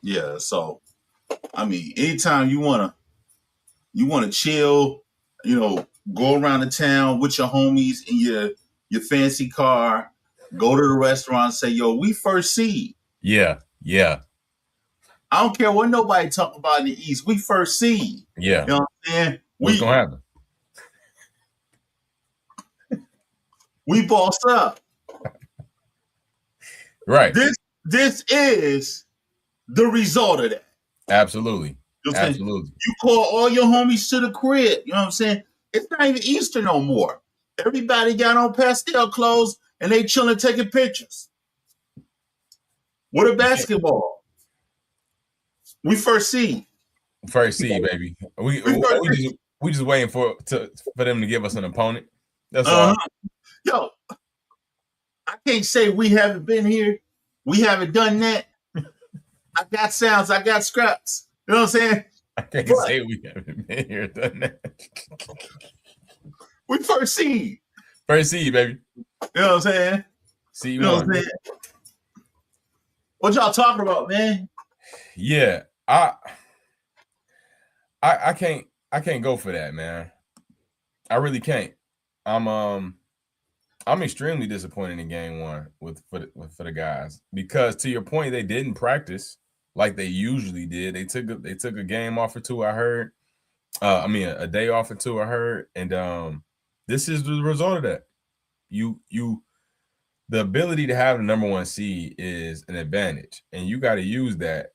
Yeah. So I mean, anytime you wanna chill, go around the town with your homies in your fancy car, go to the restaurant, say, yo, we first seed. Yeah, yeah, I don't care what nobody talk about in the East. We first seed. yeah. You know what I'm saying? What's gonna happen? We boss up. Right. This is the result of that. Absolutely. You know what I'm saying? Absolutely. You call all your homies to the crib. You know what I'm saying? It's not even Easter no more. Everybody got on pastel clothes and they chilling taking pictures. What a basketball. We first seed. First seed, baby. We just waiting for them to give us an opponent. That's all. Yo, I can't say we haven't been here. We haven't done that. I got sounds. I got scraps. You know what I'm saying? I can't say we haven't been here done that. We first seed. First seed, baby. You know what I'm saying? See you know what I'm saying? What y'all talking about, man? Yeah, I can't go for that, man. I really can't. I'm extremely disappointed in game one for the guys because, to your point, they didn't practice like they usually did. They took a game off or two. I heard. A day off or two. I heard, and this is the result of that. The ability to have the number one seed is an advantage, and you got to use that.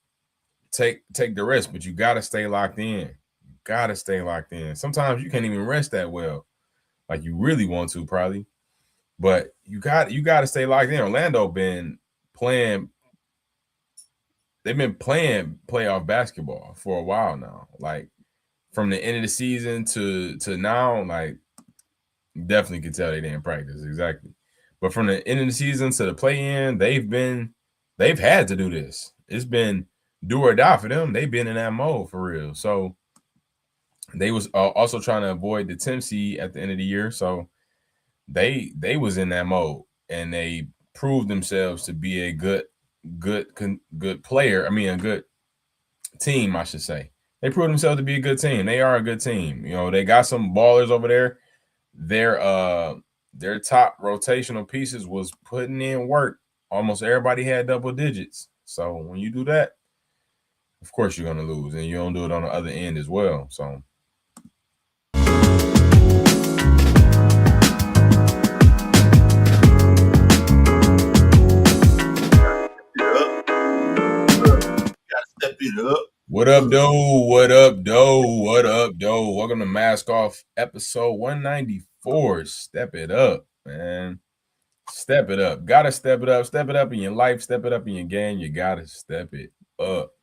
Take the risk, but you got to stay locked in. You got to stay locked in. Sometimes you can't even rest that well, like you really want to, probably. But you got to stay locked in. Orlando been playing. They've been playing playoff basketball for a while now. Like from the end of the season to now, like you definitely could tell they didn't practice exactly. But from the end of the season to the play-in, they've had to do this. It's been do or die for them. They've been in that mode for real. So they was also trying to avoid the 10th seed at the end of the year. So they was in that mode, and they proved themselves to be a good player. I mean, a good team, I should say. They proved themselves to be a good team. They are a good team. They got some ballers over there. Their top rotational pieces was putting in work. Almost everybody had double digits. So when you do that, of course you're gonna lose, and you don't do it on the other end as well. So. Step it up. What up, though? What up, though? What up, though? Welcome to Mask Off, episode 194. Step it up, man. Step it up. Gotta step it up. Step it up in your life. Step it up in your game. You gotta step it up.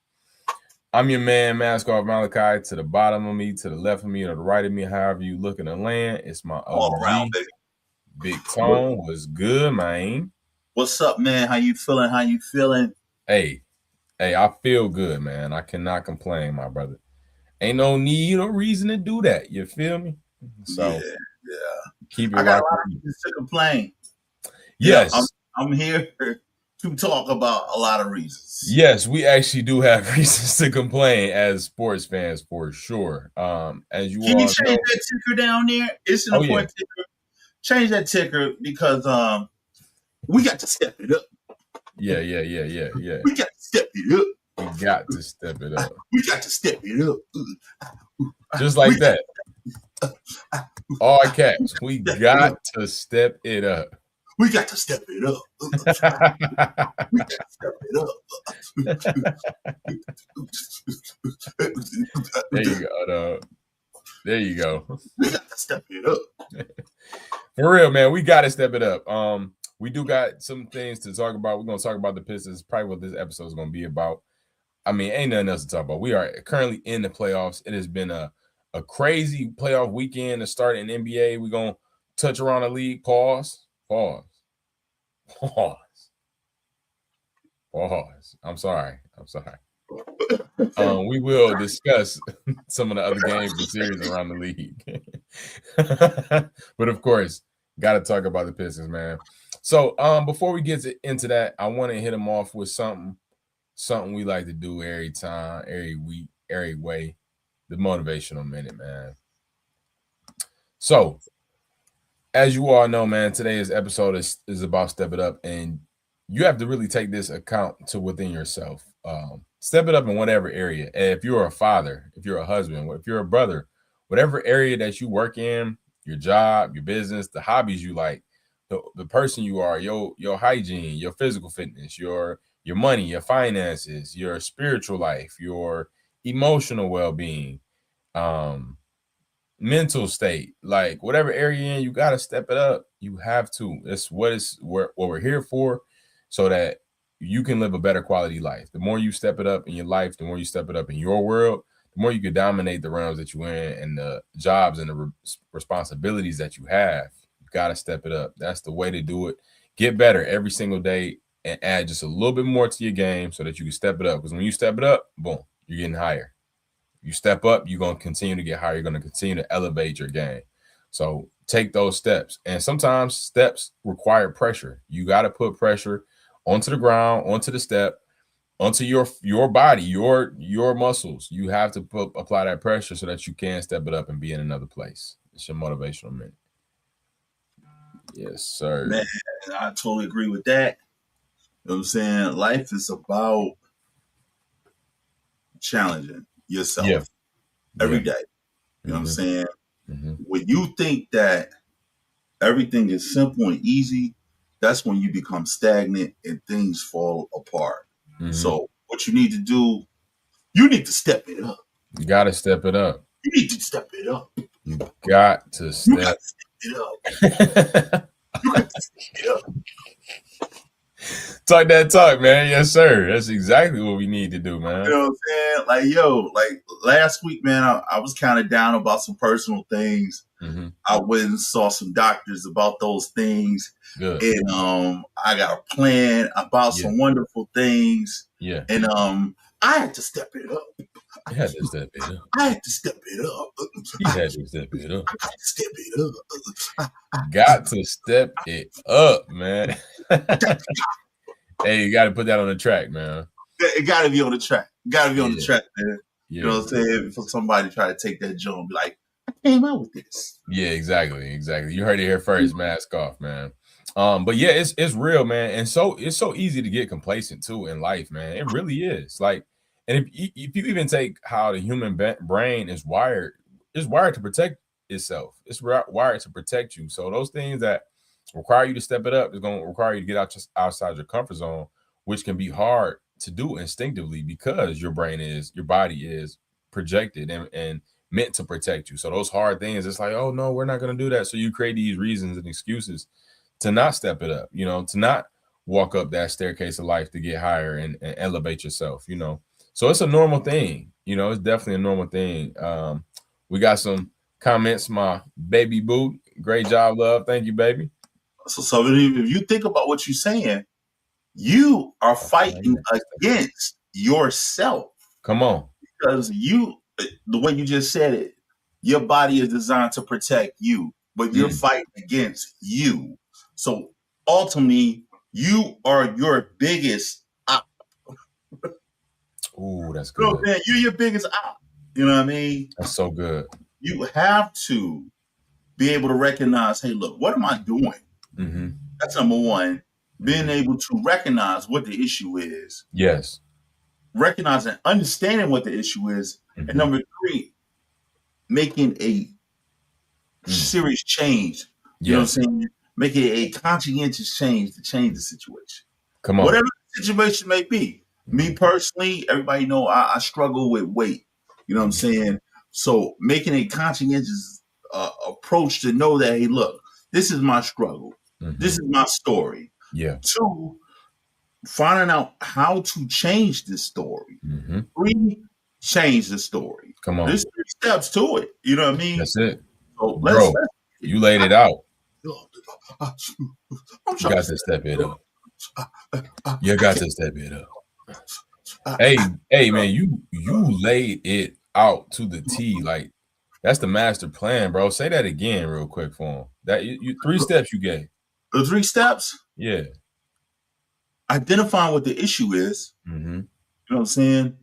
I'm your man, Mask Off Malachi. To the bottom of me, to the left of me, or the right of me, however you look in the land. It's my all around, baby. Big Tone. What's good, man? What's up, man? How you feeling? Hey, I feel good, man. I cannot complain, my brother. Ain't no need or reason to do that. You feel me? So yeah. Keep it. I got a lot of reasons to complain. Yes, I'm here to talk about a lot of reasons. Yes, we actually do have reasons to complain as sports fans, for sure. As you can all you change know, that ticker down there? It's an important ticker. Change that ticker because we got to step it up. Yeah. We got to step it up. We got to step it up. We got to step it up. Just like that. All caps. We got to step it up. We got to step it up. We got to step it up. There you go, dog. There you go. We got to step it up. For real, man. We got to step it up. We do got some things to talk about. We're going to talk about the Pistons. Probably what this episode is going to be about. I mean, ain't nothing else to talk about. We are currently in the playoffs. It has been a crazy playoff weekend to start in NBA. We're going to touch around the league. Pause. I'm sorry. We will discuss some of the other games and series around the league. But of course, got to talk about the Pistons, man. So before we get into that, I want to hit them off with something something we like to do every time, every week, every way. The motivational minute, man. So, as you all know, man, today's episode is about step it up, and you have to really take this account to within yourself. Step it up in whatever area. If you're a father, if you're a husband, if you're a brother, whatever area that you work in, your job, your business, the hobbies you like, the person you are, your hygiene, your physical fitness, your money, your finances, your spiritual life, your emotional well-being, mental state, like whatever area you're in, you got to step it up. You have to. It's what we're here for, so that you can live a better quality life. The more you step it up in your life, the more you step it up in your world, the more you can dominate the realms that you're in and the jobs and the responsibilities that you have. You got to step it up. That's the way to do it. Get better every single day and add just a little bit more to your game so that you can step it up. Because when you step it up, boom, you're getting higher. You step up, you're going to continue to get higher. You're going to continue to elevate your game. So take those steps. And sometimes steps require pressure. You got to put pressure onto the ground, onto the step, onto your body, your muscles. You have to apply that pressure so that you can step it up and be in another place. It's your motivational minute. Yes, sir. Man, I totally agree with that. You know what I'm saying? Life is about challenging yourself every day. You know what I'm saying? When you think that everything is simple and easy, that's when you become stagnant and things fall apart. So what you need to do, you need to step it up. You got to step it up. You need to step it up. You got to step it up. You got to step it up. Talk that talk, man. Yes, sir. That's exactly what we need to do, man. You know what I'm saying? Like last week, man, I was kind of down about some personal things. I went and saw some doctors about those things. Good. And I got a plan about some wonderful things. Yeah. And I had to step it up. You had to step it up. I had to step it up. You had to step it up. I got to step it up. Got to step it up, man. Hey, you got to put that on the track, man. It got to be on the track. Got to be on the track, man. Yeah. You know what I'm saying? For somebody to try to take that job and be like, I came out with this. Yeah, exactly. You heard it here first. Mask off, man. But yeah, it's real, man. And so it's so easy to get complacent too in life, man. It really is. Like, and if you even take how the human brain is wired, it's wired to protect itself. It's wired to protect you. So those things that require you to step it up is going to require you to get outside your comfort zone, which can be hard to do instinctively because your body is projected and meant to protect you. So those hard things, it's like, oh no, we're not going to do that. So you create these reasons and excuses to not step it up, to not walk up that staircase of life to get higher and elevate yourself, So it's a normal thing, it's definitely a normal thing. We got some comments. My baby boo, great job, love. Thank you, baby. So if you think about what you're saying, you are fighting against yourself. Come on. Because the way you just said it, your body is designed to protect you, but you're fighting against you. So ultimately, you are your biggest op. Ooh, that's good. You know, man, you're your biggest op. You know what I mean? That's so good. You have to be able to recognize, hey, look, what am I doing? That's number one. Being able to recognize what the issue is. Yes. Recognizing, understanding what the issue is. And number three, making a serious change. You know what I'm saying? Making a conscientious change to change the situation. Come on. Whatever the situation may be. Me personally, everybody know I struggle with weight. You know what I'm saying? So making a conscientious approach to know that, hey, look, this is my struggle. This is my story. Yeah. 2, finding out how to change this story. 3, change the story. Come on. There's 3 steps to it. You know what I mean? That's it. So Bro, you laid it out. You got to step it up. You got to step it up. Hey, man, you laid it out to the T. Like, that's the master plan, bro. Say that again real quick for him. That you 3 steps you gave. The 3 steps? Yeah. Identifying what the issue is. You know what I'm saying?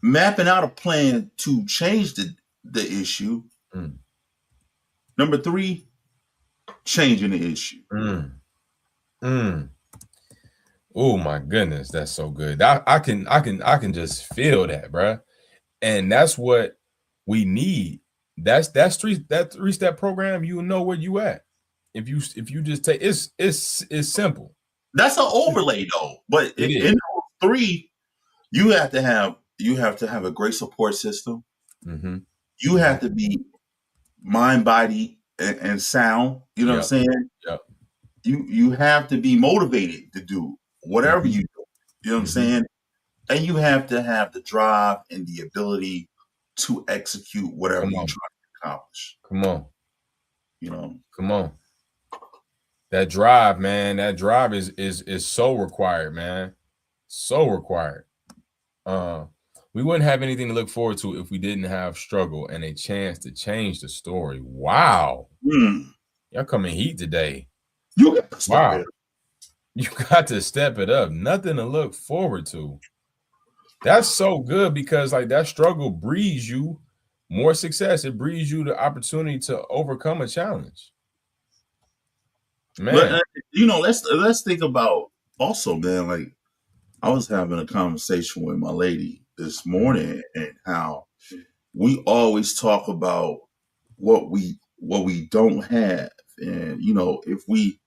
Mapping out a plan to change the issue. Mm. Number 3, changing the issue. Oh my goodness, that's so good. I can just feel that, bruh. And that's what we need. That's that 3-step program. You know where you at. If you just take it's simple. That's an overlay though. But in those 3, you have to have a great support system. Mm-hmm. You have to be mind, body, and sound. You know what I'm saying? Yep. You have to be motivated to do whatever you do. You know what I'm saying? And you have to have the drive and the ability to execute whatever you're trying to accomplish. Come on. You know? Come on. That drive, man. That drive is so required, man. So required. We wouldn't have anything to look forward to if we didn't have struggle and a chance to change the story. Wow. Y'all coming heat today. You got to step it up. You got to step it up. Nothing to look forward to. That's so good because like that struggle breeds you more success. It breeds you the opportunity to overcome a challenge. Man, but you know, let's think about also, man. Like I was having a conversation with my lady this morning, and how we always talk about what we don't have, and you know, if we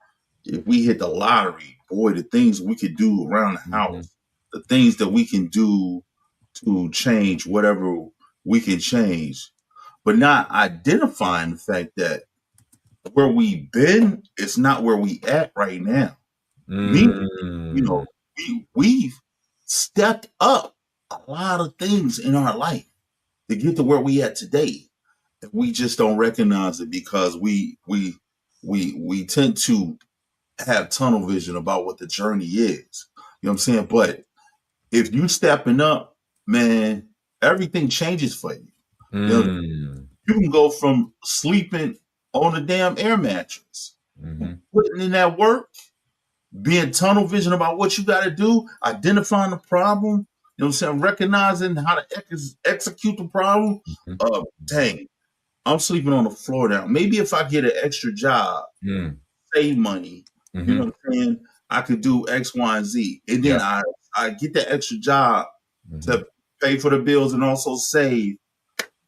hit the lottery, boy, the things we could do around the house, the things that we can do to change whatever we can change, but not identifying the fact that where we've been, it's not where we at right now. You know, we've stepped up a lot of things in our life to get to where we at today. And we just don't recognize it because we tend to have tunnel vision about what the journey is. You know what I'm saying? But if you stepping up, man, everything changes for you. You know, you can go from sleeping on a damn air mattress, putting in that work, being tunnel vision about what you got to do, identifying the problem, you know what I'm saying, recognizing how to execute the problem. Dang, I'm sleeping on the floor now. Maybe if I get an extra job, save money, you know what I'm saying, I could do X, Y, and Z. And then I get the extra job to pay for the bills and also save.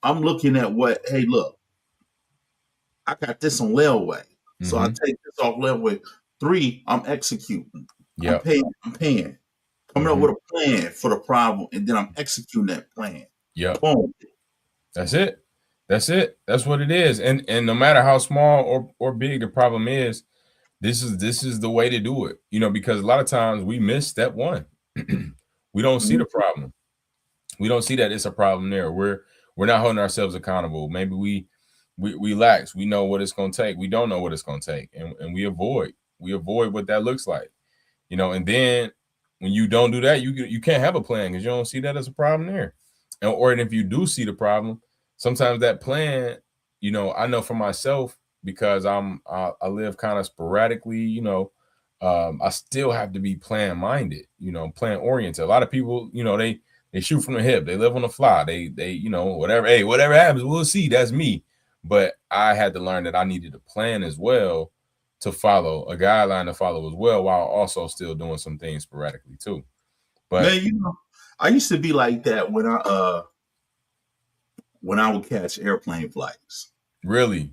I'm looking at what, hey, look, I got this on layaway. So I take this off layaway. 3, I'm executing. I'm paying. Coming up with a plan for the problem, and then I'm executing that plan. Boom. That's it. That's what it is. And no matter how small or big the problem is, this is the way to do it. You know, because a lot of times we miss step 1. We don't see the problem. We don't see that it's a problem there. We're not holding ourselves accountable. Maybe we lax. We know what it's going to take. We don't know what it's going to take, and we avoid what that looks like. You know, and then when you don't do that, you can't have a plan because you don't see that as a problem there. Or if you do see the problem, sometimes that plan, you know, I know for myself because I live kind of sporadically. You know, I still have to be plan minded. You know, plan oriented. A lot of people, you know, they shoot from the hip. They live on the fly. They you know, whatever. Hey, whatever happens, we'll see. That's me. But I had to learn that I needed a plan as well to follow, a guideline to follow as well, while also still doing some things sporadically too. But man, you know, I used to be like that when I would catch airplane flights. Really?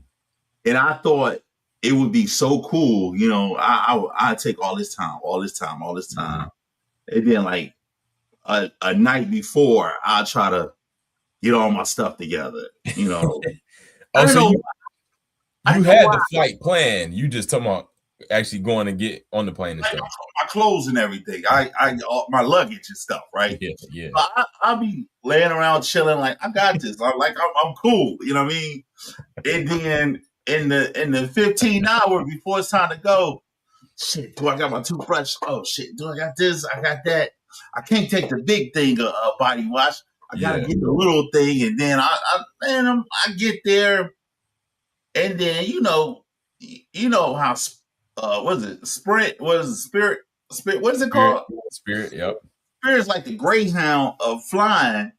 And I thought it would be so cool, you know, I'd take all this time. And then like a night before, I'll try to get all my stuff together, you know. You had the flight plan. You just talking about actually going to get on the plane and stuff. My clothes and everything. My luggage and stuff, right? Yeah. I'll be laying around chilling, like I got this. I'm cool. You know what I mean? And then in the 15 hours before it's time to go, shit, do I got my toothbrush? Oh shit, do I got this? I got that. I can't take the big thing of body wash. I gotta get the little thing, and then I get there, and then you know how what is it? Sprint? What is it? Spirit? What is it called? Spirit. Yep. Spirit's like the Greyhound of flying.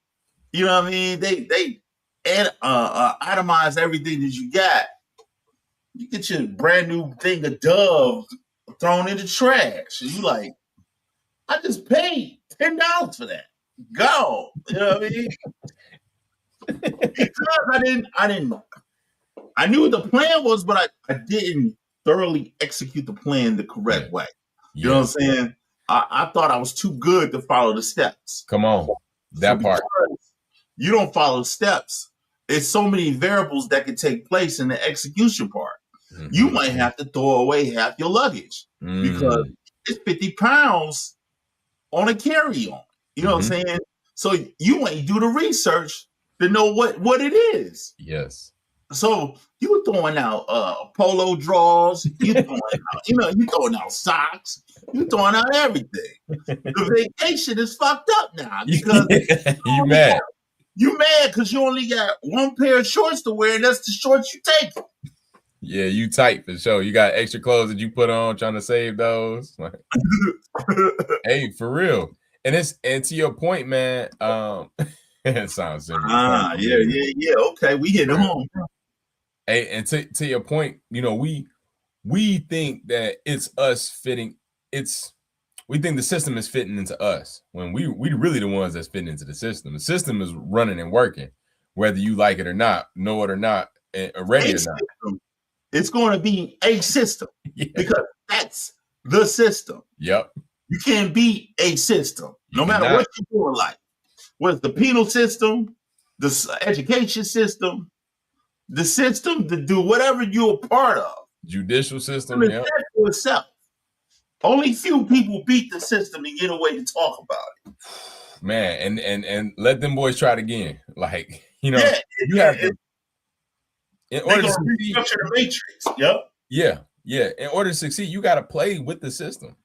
You know what I mean? They itemize everything that you got. You get your brand new thing of Dove thrown in the trash, and you like, I just paid $10 for that. Go. You know what I mean? Because I knew what the plan was, but I didn't thoroughly execute the plan the correct way. You know what I'm saying? I thought I was too good to follow the steps. Come on. That part. You don't follow steps. There's so many variables that can take place in the execution part. Mm-hmm. You might have to throw away half your luggage because it's 50 pounds on a carry-on. You know what I'm saying? So you ain't do the research to know what it is. Yes. So you throwing out polo drawers, you throwing out, you throwing out socks, you throwing out everything. The vacation is fucked up now because you mad. You mad because you only got one pair of shorts to wear, and that's the shorts you take. Yeah, you tight for sure. You got extra clothes that you put on trying to save those. Hey, for real. And to your point, man, it sounds simple. Yeah. Okay, we hit home. Hey, and to your point, we think that it's us fitting. We think the system is fitting into us when we really the ones that's fitting into the system. The system is running and working, whether you like it or not, know it or not, ready or not. It's going to be a system because that's the system. Yep. You can't be a system, no matter what you're doing. Like, whether the penal system, the education system, the system to do whatever you're a part of. Judicial system, yeah. For itself. Only few people beat the system and get away to talk about it. Man, and let them boys try it again. Like, you have to. In order to succeed, the matrix. Yep. Yeah. In order to succeed, you got to play with the system.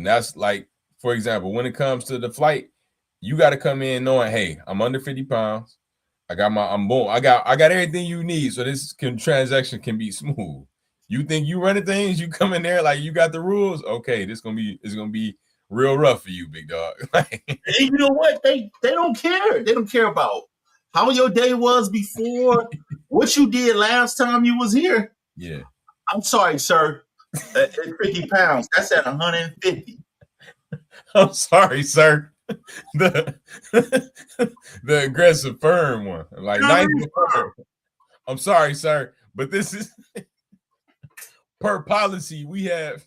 That's like, for example, when it comes to the flight, you got to come in knowing, hey, I'm under 50 pounds. I got everything you need so this transaction can be smooth. You think you running things, you come in there like you got the rules. Okay, it's gonna be real rough for you, big dog. And you know what? They don't care. They don't care about how your day was before, what you did last time you was here. Yeah. I'm sorry, sir. At 50 pounds, that's at 150. I'm sorry, sir. The aggressive firm one. Like, nice. I'm sorry, sir. But this is per policy.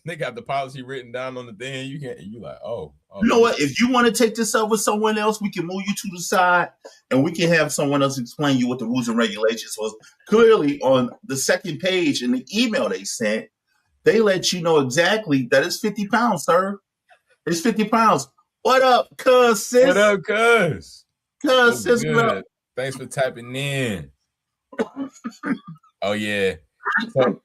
They got the policy written down on the thing. You like, oh. You know what? If you want to take this up with someone else, we can move you to the side and we can have someone else explain you what the rules and regulations was. Clearly, on the second page in the email they sent, they let you know exactly that it's 50 pounds, sir. It's 50 pounds. What up, cuz, sis? What up, cuz? Cuz, sis, what up? Thanks for tapping in. Oh, yeah. So,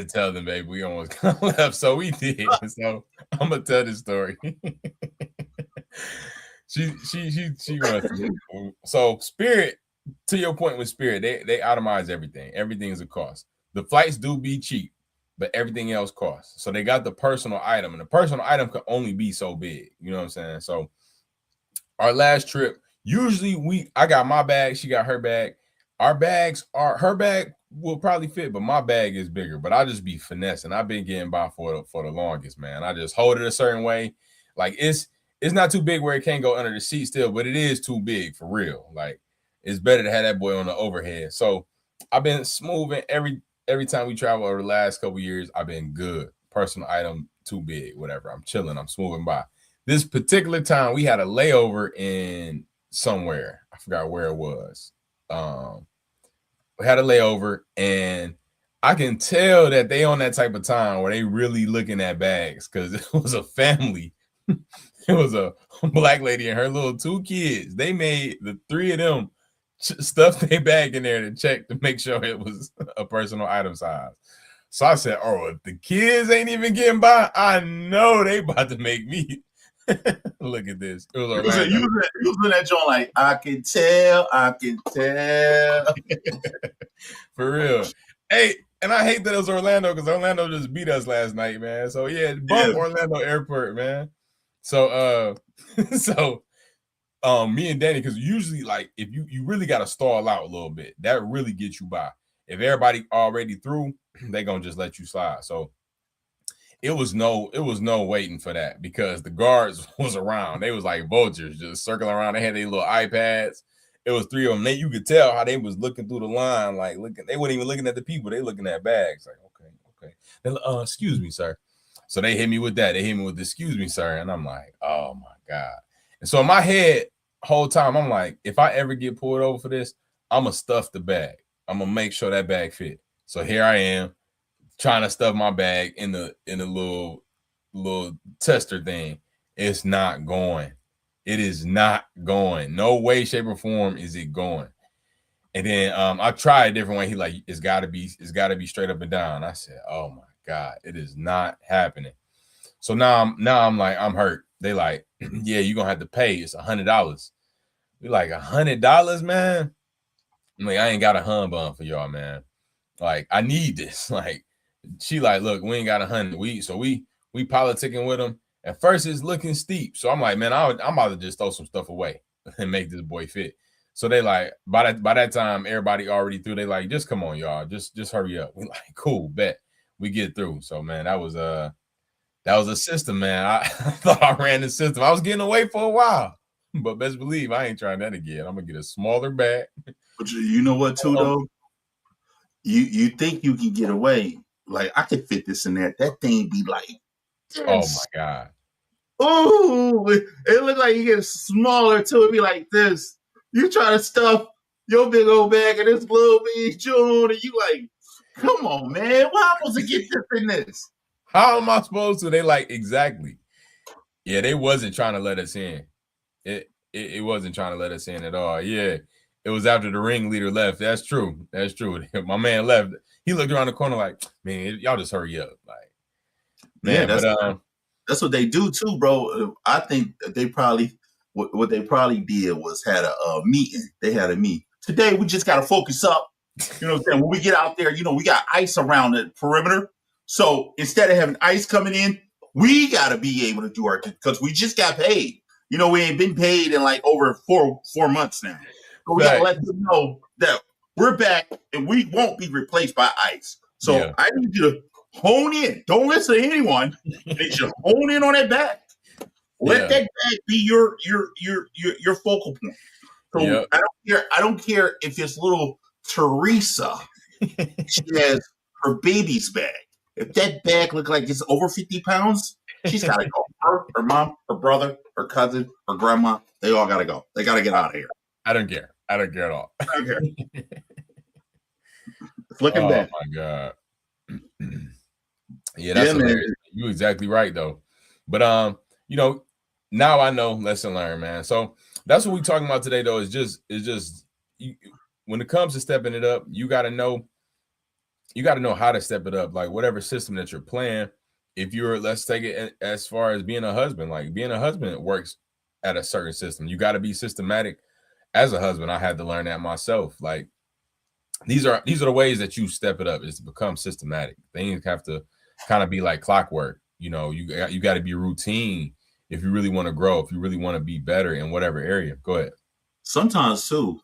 tell them, baby, we almost left. So we did. So I'm gonna tell this story. she runs. So Spirit, to your point with Spirit, they itemize everything. Everything is a cost. The flights do be cheap, but everything else costs. So they got the personal item, and the personal item can only be so big. You know what I'm saying? So our last trip, usually I got my bag, she got her bag. Her bag will probably fit, but my bag is bigger. But I'll just be finessing. I've been getting by for the longest, man. I just hold it a certain way. Like it's not too big where it can't go under the seat still, but it is too big for real. Like it's better to have that boy on the overhead. So I've been smoothing every time we travel over the last couple years. I've been good. Personal item too big, whatever. I'm chilling. I'm smoothing by. This particular time we had a layover in somewhere. I forgot where it was. We had a layover, and I can tell that they on that type of time where they really looking at bags because it was a family. It was a black lady and her little 2 kids. They made the 3 of them stuff their bag in there to check to make sure it was a personal item size. So I said, oh, if the kids ain't even getting by, I know they about to make me. Look at this. It was you was in that joint like, I can tell. For real. Hey, and I hate that it was Orlando because Orlando just beat us last night, man. So yeah, bump Orlando Airport, man. So so me and Danny, because usually like if you really got to stall out a little bit, that really gets you by. If everybody already through, they gonna just let you slide. So it was no waiting for that because the guards was around. They was like vultures just circling around. They had their little iPads. It was three of them. You could tell how they was looking through the line, like looking. They weren't even looking at the people. They looking at bags. Like, okay. Then, excuse me, sir. So they hit me with that. They hit me with, excuse me, sir. And I'm like, oh my God. And so in my head, whole time, I'm like, if I ever get pulled over for this, I'm gonna stuff the bag. I'm gonna make sure that bag fit. So here I am trying to stuff my bag in the little tester thing. It's not going. It is not going. No way, shape, or form is it going. And then I tried a different way. He like, it's gotta be straight up and down. I said, oh my God, it is not happening. So now I'm like, I'm hurt. They like, yeah, you're gonna have to pay. It's $100. We like $100, man. I'm like, I ain't got a humbug for y'all, man. Like, I need this. Like, she like, look, we ain't got 100. We politicking with them. At first, it's looking steep. So I'm like, man, I'm about to just throw some stuff away and make this boy fit. So they like, by that time, everybody already through. They like, just come on, y'all. Just hurry up. We like, cool, bet. We get through. So man, that was a system, man. I thought I ran the system. I was getting away for a while. But best believe I ain't trying that again. I'm gonna get a smaller bag. But you know what, too, though? You think you can get away. Like, I could fit this in there. That thing be like this. Oh my God. Oh, it look like you get smaller too. It be like this. You try to stuff your big old bag in this little bitty June, and you like, come on, man. Why am I supposed to get this in this? How am I supposed to? They like, exactly. Yeah, they wasn't trying to let us in. It wasn't trying to let us in at all. Yeah. It was after the ringleader left. That's true. My man left. He looked around the corner like, man, y'all just hurry up. Like, man, yeah, that's what they do too, bro. I think they probably what they probably did was had a meeting. They had a meeting. Today we just gotta focus up. You know what I'm saying? When we get out there, we got ice around the perimeter. So instead of having ice coming in, we gotta be able to do our because we just got paid. We ain't been paid in like over four months now. So we gotta let them know that we're back and we won't be replaced by ice. So yeah. I need you to hone in. Don't listen to anyone. They should hone in on that bag. Let that bag be your focal point. So yep. I don't care if it's little Teresa. She has her baby's bag. If that bag look like it's over 50 pounds, she's gotta go. Her mom, her brother, her cousin, her grandma, they all gotta go. They gotta get out of here. I don't care at all. I don't care. It's looking bad. Oh my God. Yeah, that's hilarious. You're exactly right though. But now I know, lesson learned, man. So that's what we're talking about today though, is just when it comes to stepping it up, you gotta know how to step it up. Like whatever system that you're playing, if you're, let's take it as far as being a husband, like being a husband works at a certain system. You got to be systematic. As a husband, I had to learn that myself. Like these are the ways that you step it up, is to become systematic. Things have to kind of be like clockwork. You got to be routine if you really want to grow, if you really want to be better in whatever area. Go ahead. Sometimes too,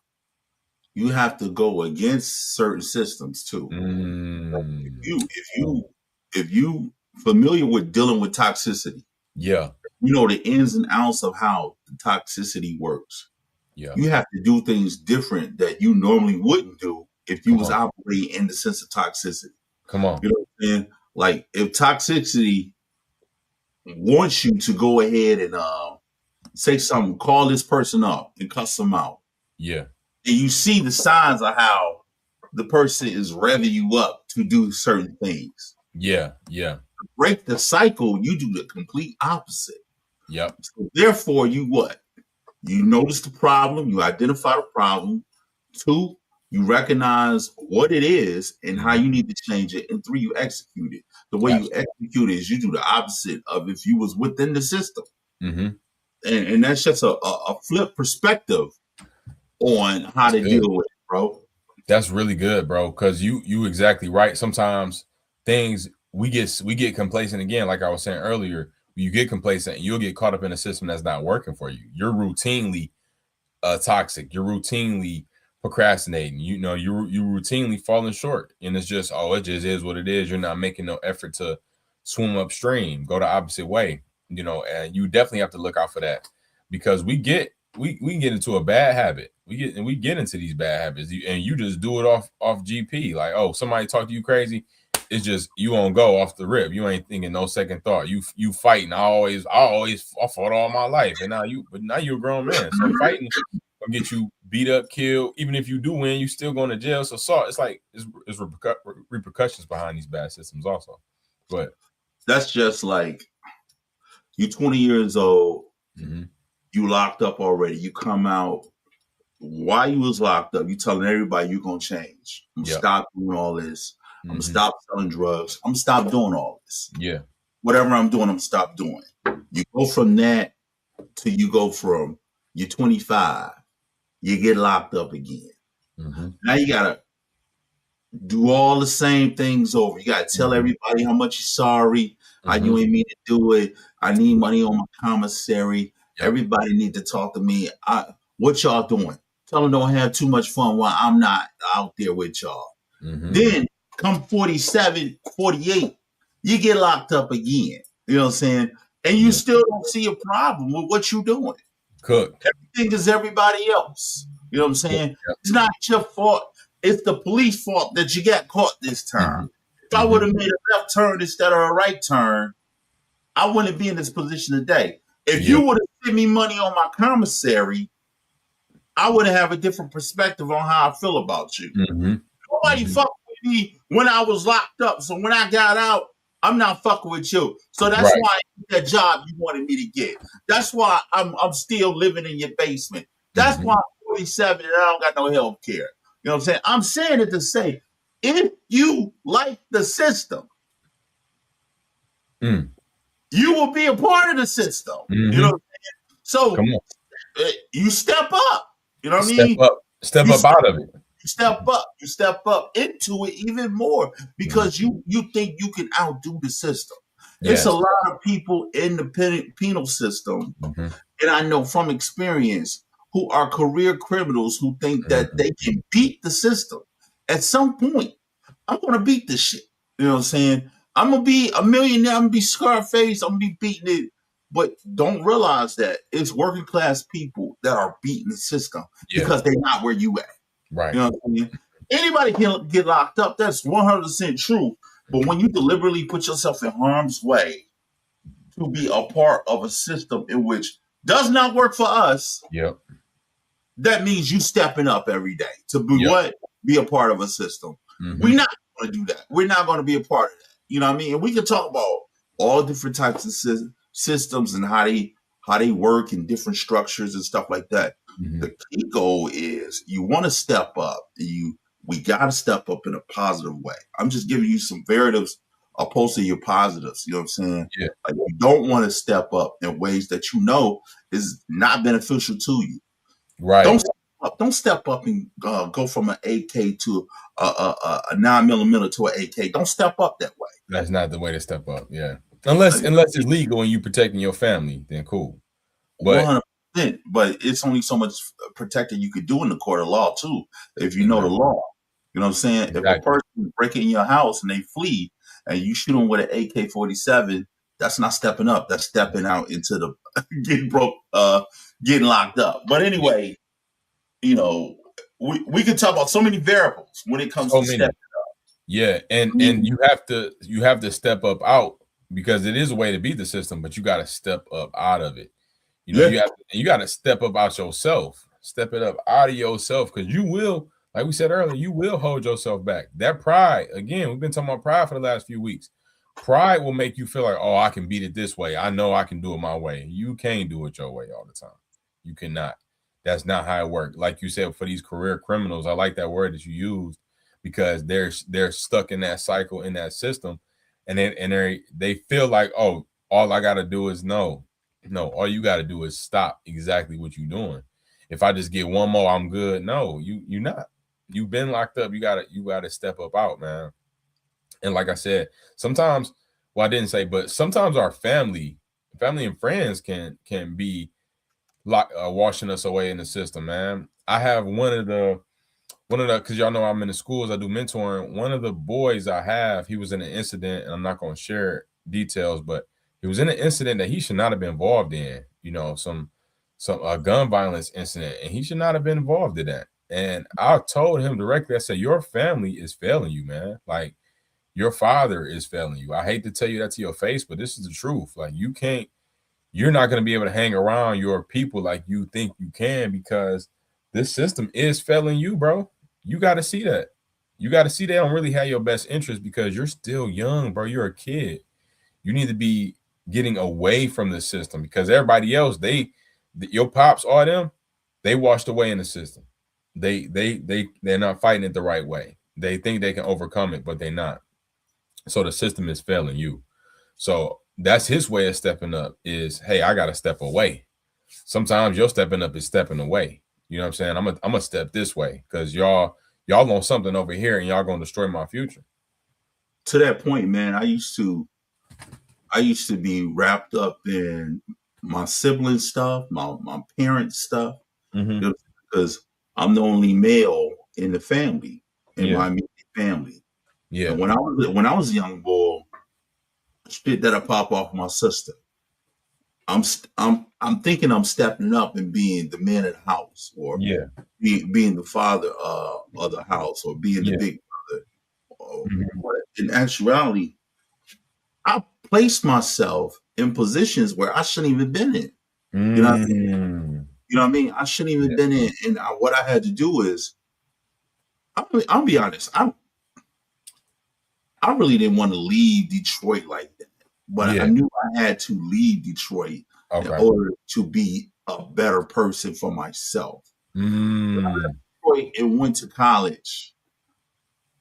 you have to go against certain systems too. If you familiar with dealing with toxicity, the ins and outs of how the toxicity works. Yeah, you have to do things different that you normally wouldn't do if you was operating in the sense of toxicity. Come on, you know what I'm saying? Like if toxicity wants you to go ahead and say something, call this person up and cuss them out. Yeah, and you see the signs of how the person is revving you up to do certain things. Yeah. To break the cycle, you do the complete opposite. Yep. So therefore, you what? You notice the problem, you identify the problem. 2, you recognize what it is and how you need to change it. And 3, you execute it. The way you execute it is you do the opposite of if you was within the system. Mm-hmm. And that's just a flip perspective on how to deal with it, bro. That's really good, bro, because you exactly right. Sometimes things we get complacent again, like I was saying earlier. you get complacent, you'll get caught up in a system that's not working for you. You're routinely toxic. You're routinely procrastinating. You know, you routinely falling short, and it's just, oh, it just is what it is. You're not making no effort to swim upstream, go the opposite way. You know, and you definitely have to look out for that, because we can get into a bad habit. We get into these bad habits, and you just do it off GP. Like, oh, somebody talk to you crazy, it's just you gonna go off the rip. You ain't thinking no second thought. You fighting. I fought all my life, and now you're a grown man. So fighting will get you beat up, killed. Even if you do win, you still going to jail. So it's like it's repercussions behind these bad systems also. But that's just like you 20 years old, you locked up already. You come out. While you was locked up, you telling everybody you're gonna change. I'm gonna stop doing all this. I'm gonna stop selling drugs. I'm gonna stop doing all this. Yeah. Whatever I'm doing, I'm gonna stop doing. You go from that to you're 25, you get locked up again. Now you gotta do all the same things over. You gotta tell everybody how much you're sorry, how you ain't mean to do it. I need money on my commissary. Everybody need to talk to me. What y'all doing? Tell them don't have too much fun while I'm not out there with y'all. Then come 47, 48, you get locked up again. You know what I'm saying? And you still don't see a problem with what you're doing. Cooked. Everything is everybody else. You know what I'm saying? It's not your fault. It's the police fault that you got caught this time. If I would have made a left turn instead of a right turn, I wouldn't be in this position today. If you would have sent me money on my commissary, I would have a different perspective on how I feel about you. Nobody fucked with me when I was locked up. So when I got out, I'm not fucking with you. So that's why I get that job you wanted me to get. That's why I'm still living in your basement. That's why I'm 47 and I don't got no health care. You know what I'm saying? I'm saying it to say, if you like the system, you will be a part of the system. You know what I'm saying? So you step up. You know what I mean? Step up out of it. You step up into it even more because you think you can outdo the system. It's a lot of people in the penal system, and I know from experience, who are career criminals who think that they can beat the system. At some point, I'm going to beat this shit. You know what I'm saying? I'm going to be a millionaire. I'm going to be Scarface. I'm going to be beating it. But don't realize that it's working class people that are beating the system because they're not where you at. Right. You know what I'm saying? Anybody can get locked up. That's 100% true. But when you deliberately put yourself in harm's way to be a part of a system in which does not work for us, that means you stepping up every day to be what? Be a part of a system. We're not going to do that. We're not going to be a part of that. You know what I mean? And we can talk about all different types of systems and how they work and different structures and stuff like that. The key goal is you want to step up. We got to step up in a positive way. I'm just giving you some varieties opposed to your positives. You know what I'm saying? Yeah. Like you don't want to step up in ways that you know is not beneficial to you. Right. Don't step up and go from an AK to a 9mm to an AK. Don't step up that way. That's not the way to step up. Yeah. Unless it's legal and you protecting your family, then cool. But 100%. But it's only so much protecting you could do in the court of law too, if you know the law. You know what I'm saying? Exactly. If a person breaks in your house and they flee and you shoot them with an AK-47, that's not stepping up. That's stepping out into the getting locked up. But anyway, you know, we can talk about so many variables when it comes to stepping up. Yeah, and you have to step up out because it is a way to beat the system, but you got to step up out of it. You know, you got to step up out yourself. Step it up out of yourself because you will, like we said earlier, you will hold yourself back. That pride, again, we've been talking about pride for the last few weeks. Pride will make you feel like, oh, I can beat it this way. I know I can do it my way. You can't do it your way all the time. You cannot. That's not how it works. Like you said, for these career criminals, I like that word that you used because they're stuck in that cycle, in that system, and they feel like, oh, all I got to do is no, all you got to do is stop exactly what you're doing. If I just get one more, I'm good. No, you're not. You've been locked up. You gotta step up out, man. And like I said, sometimes, well, I didn't say, but sometimes our family family and friends can be washing us away in the system, man. I have one of the because y'all know I'm in the schools, I do mentoring. One of the boys I have, he was in an incident, and I'm not going to share details, but he was in an incident that he should not have been involved in. You know, some gun violence incident, and he should not have been involved in that. And I told him directly, I said, your family is failing you, man. Like, your father is failing you. I hate to tell you that to your face, but this is the truth. Like, you're not going to be able to hang around your people like you think you can, because this system is failing you, bro. You got to see that. You got to see they don't really have your best interest, because you're still young, bro. You're a kid. You need to be getting away from the system, because everybody else, your pops, all them, they washed away in the system. They're not fighting it the right way. They think they can overcome it, but they're not. So the system is failing you. So that's his way of stepping up is, hey, I got to step away. Sometimes your stepping up is stepping away. You know what I'm saying? I'm gonna step this way because y'all want something over here and y'all gonna destroy my future. To that point, man, I used to be wrapped up in my sibling stuff, my parents' stuff, because I'm the only male in the family, in my immediate family. Yeah. And when I was a young boy, shit that'll pop off my sister. I'm thinking I'm stepping up and being the man of the house, or being the father of the house, or being the big brother. But in actuality, I placed myself in positions where I shouldn't even been in. You know what I mean? You know what I mean? I shouldn't even been in. And what I had to do is, I'll be honest, I really didn't want to leave Detroit like that. But I knew I had to leave Detroit in order to be a better person for myself. When I left Detroit and went to college,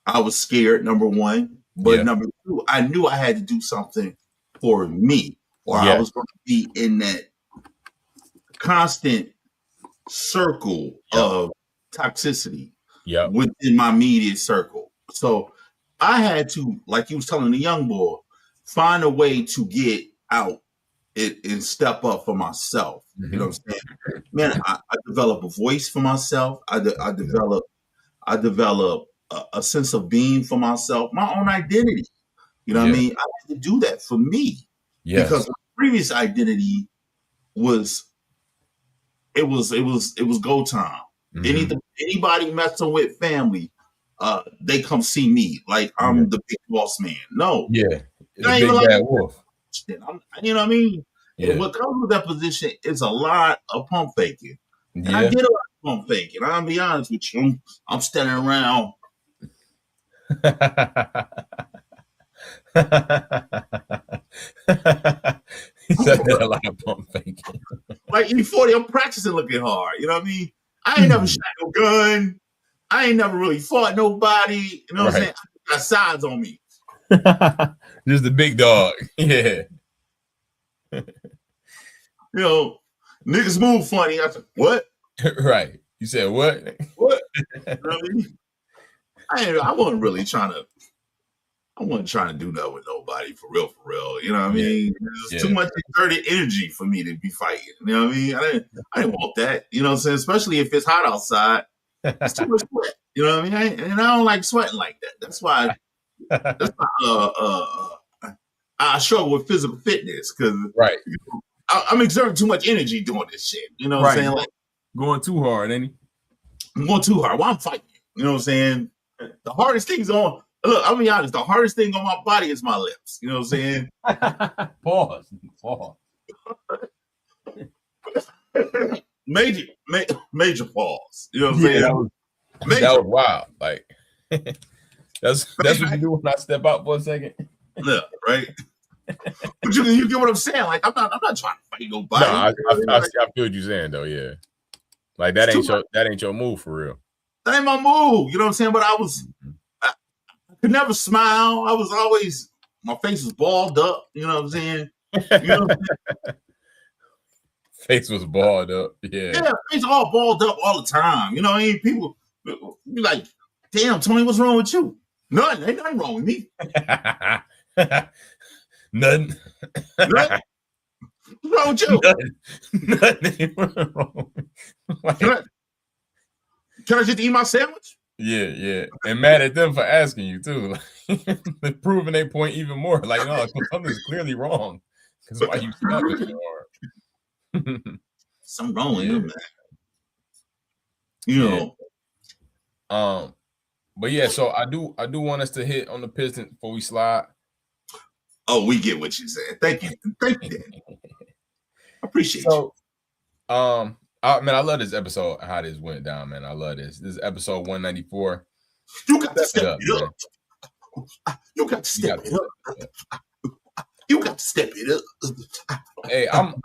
I was scared, number one. But number two, I knew I had to do something for me, or I was going to be in that constant circle of toxicity within my immediate circle. So I had to, like you was telling the young boy, find a way to get out and step up for myself. You know what I'm saying? Man, I develop a voice for myself. I develop a sense of being for myself, my own identity. You know what I mean? I had to do that for me. Because my previous identity was go time. Anybody messing with family, they come see me like I'm the big boss man. No. I ain't big bad wolf. You know what I mean? And what comes with that position is a lot of pump faking. And I get a lot of pump faking. I'll be honest with you. I'm standing around. He said a lot of pump faking. Like E40, I'm practicing looking hard. You know what I mean? I ain't never shot no gun. I ain't never really fought nobody. You know what I'm saying? I got sides on me. Just the big dog. Yeah. You know, niggas move funny. I said, what? Right. You said what? What? You know what I mean? I wasn't really trying to do that with nobody for real. You know what I mean? There's too much exerted energy for me to be fighting. You know what I mean? I didn't want that. You know what I'm saying? Especially if it's hot outside. It's too much sweat. You know what I mean? I don't like sweating like that. That's why I struggle with physical fitness, because I'm exerting too much energy doing this shit. You know what I'm saying? Like, going too hard, ain't he? I'm going too hard. While I'm fighting. You know what I'm saying? The hardest thing's on. Look, I'll be honest. The hardest thing on my body is my lips. You know what I'm saying? Pause. Major pause. You know what I'm saying? That was wild. Like that's what you do when I step out for a second. Yeah, right. But you get what I'm saying? Like I'm not trying to fight nobody. No, I feel what you're saying though. Yeah, like that ain't your move for real. That ain't my move. You know what I'm saying? But I could never smile. I was always, my face was balled up. You know what I'm saying? You know what I'm saying? Face was balled up. Yeah, face all balled up all the time. You know what I mean? People be like, "Damn, Tony, what's wrong with you?" Nothing. Ain't nothing wrong with me. Nothing. What's wrong with you? Nothing wrong. Like, can I just eat my sandwich? Yeah. And mad at them for asking you too. Like, proving their point even more. Like, no, something's clearly wrong. Because why you snapping so hard? Something wrong with him, man. You know. But yeah, so I do want us to hit on the Pistons before we slide. Oh, we get what you said. Thank you, Danny. I appreciate you. I love this episode. How this went down, man. I love this. This is episode 194. You got to step it up. You got to step it up. You got to step it up. Hey, I'm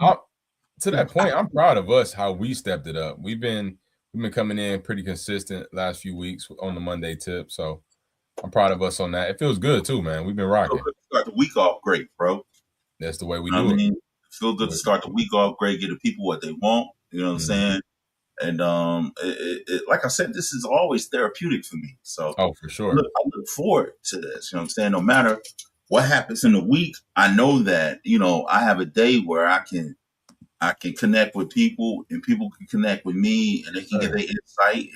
to that point. I'm proud of us how we stepped it up. We've been coming in pretty consistent last few weeks on the Monday tip. So I'm proud of us on that. It feels good too, man. We've been rocking. Start the week off great, bro. That's the way we do it. Feel good to start the week off great, get the people what they want. You know what I'm saying? And like I said, this is always therapeutic for me. So for sure. I look forward to this. You know what I'm saying? No matter what happens in the week, I know that, I have a day where I can connect with people and people can connect with me and they can get their insight.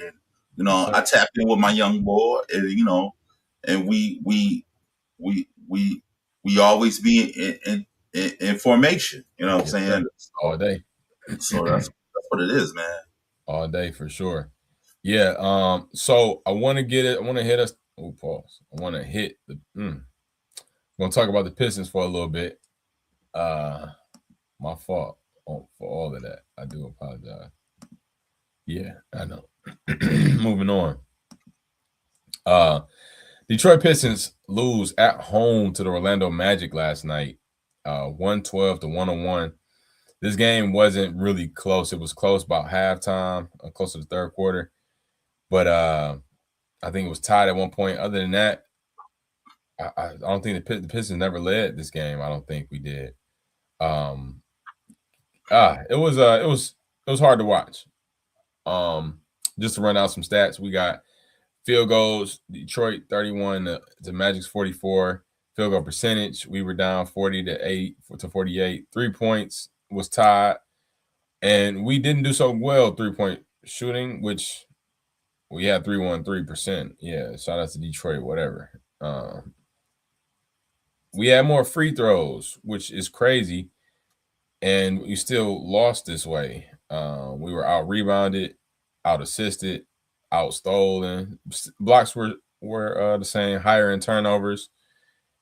And, I tap in with my young boy and, and we always be in formation. You know what I'm saying? All day. So that's what it is, man. All day for sure. Yeah. So I want to get it. I want to hit us. Oh, pause. I want to hit the. I'm gonna talk about the Pistons for a little bit. My fault for all of that. I do apologize. Yeah, I know. Moving on. Detroit Pistons lose at home to the Orlando Magic last night, 112-101. This game wasn't really close. It was close about halftime, close to the third quarter. But I think it was tied at one point. Other than that, I don't think the Pistons never led this game. I don't think we did. It was hard to watch. Just to run out some stats, we got field goals, Detroit 31 to Magic's 44. Field goal percentage, we were down 40 to 48. 3 points was tied, and we didn't do so well 3-point shooting, which we had 313%. Yeah, shout out to Detroit, whatever. We had more free throws, which is crazy, and we still lost this way. We were out rebounded, out assisted, out stolen. Blocks were the same, higher in turnovers,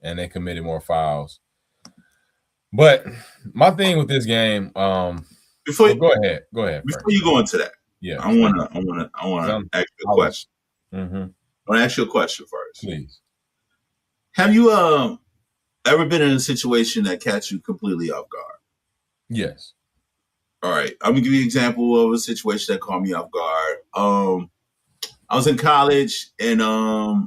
and they committed more fouls. But my thing with this game, go ahead. Before you go into that, yeah, I wanna ask you a question. I want to ask you a question first. Please. Have you ever been in a situation that catch you completely off guard? Yes. All right, I'm gonna give you an example of a situation that caught me off guard. I was in college and I